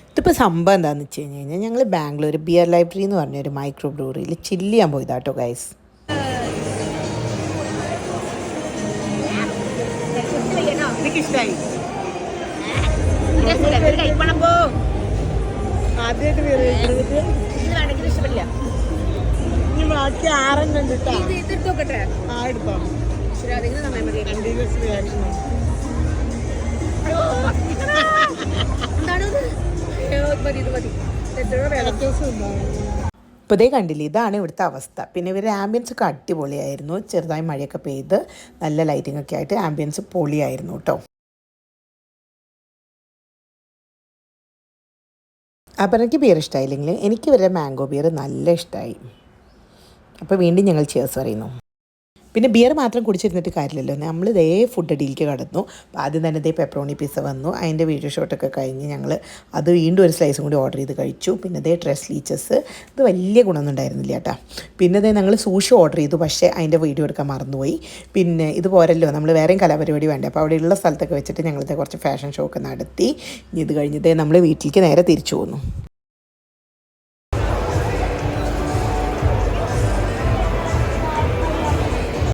ഇതിപ്പോൾ സംഭവം എന്താണെന്ന് വെച്ച് കഴിഞ്ഞാൽ ഞങ്ങൾ ബാംഗ്ലൂർ ബിയർ ലൈബ്രറി എന്ന് പറഞ്ഞൊരു മൈക്രോ ബ്രൂവറിയിൽ ചില്ല് ചെയ്യാൻ പോയതാട്ടോ ഗൈസ്. ഇഷ്ടമായി ഇഷ്ടപ്പെട്ടില്ല. ഇനി ബാക്കി ആറെണ്ണം ഉണ്ട്. എടുത്തോ കണ്ടിന്യൂസ് റിയാക്ഷൻ. ഇപ്പോൾ ഇതേ കണ്ടില്ലേ, ഇതാണ് ഇവിടുത്തെ അവസ്ഥ. പിന്നെ ഇവരുടെ ആംബിയൻസ് ഒക്കെ അടിപൊളിയായിരുന്നു. ചെറുതായി മഴയൊക്കെ പെയ്ത് നല്ല ലൈറ്റിംഗ് ഒക്കെ ആയിട്ട് ആംബിയൻസ് പൊളിയായിരുന്നു കേട്ടോ. അപ്പോൾ എനിക്ക് ബിയർ ഇഷ്ടമായില്ലെങ്കിൽ എനിക്ക് ഇവരുടെ മാംഗോ ബിയർ നല്ല ഇഷ്ടമായി. അപ്പോൾ വീണ്ടും ഞങ്ങൾ ചേർസ് പറയുന്നു. പിന്നെ ബിയർ മാത്രം കുടിച്ചിരുന്നിട്ട് കാര്യമില്ലല്ലോ, നമ്മൾ ഇതേ ഫുഡ് ഡീലിലേക്ക് കടന്നു. അപ്പോൾ ആദ്യം തന്നെ ഇതേ പെപ്പറോണി പിസ്സ വന്നു. അതിൻ്റെ വീഡിയോ ഷോട്ടൊക്കെ കഴിഞ്ഞ് ഞങ്ങൾ അത് വീണ്ടും ഒരു സ്ലൈസും കൂടി ഓർഡർ ചെയ്ത് കഴിച്ചു. പിന്നെ ഇതേ ഡ്രസ് ലീച്ചസ്, ഇത് വലിയ ഗുണമൊന്നും ഉണ്ടായിരുന്നില്ല കേട്ടോ. പിന്നെ ഇതേ ഞങ്ങൾ സൂഷി ഓർഡർ ചെയ്തു, പക്ഷേ അതിൻ്റെ വീഡിയോ എടുക്കാൻ മറന്നുപോയി. പിന്നെ ഇത് പോരല്ലോ, നമ്മൾ വേറെയും കലാപരിപാടി വേണ്ടേ. അപ്പോൾ അവിടെയുള്ള സ്ഥലത്തൊക്കെ വെച്ചിട്ട് ഞങ്ങളിത് കുറച്ച് ഫാഷൻ ഷോ ഒക്കെ നടത്തി. ഇത് കഴിഞ്ഞിട്ടേ നമ്മൾ വീട്ടിലേക്ക് നേരെ തിരിച്ചു പോന്നു.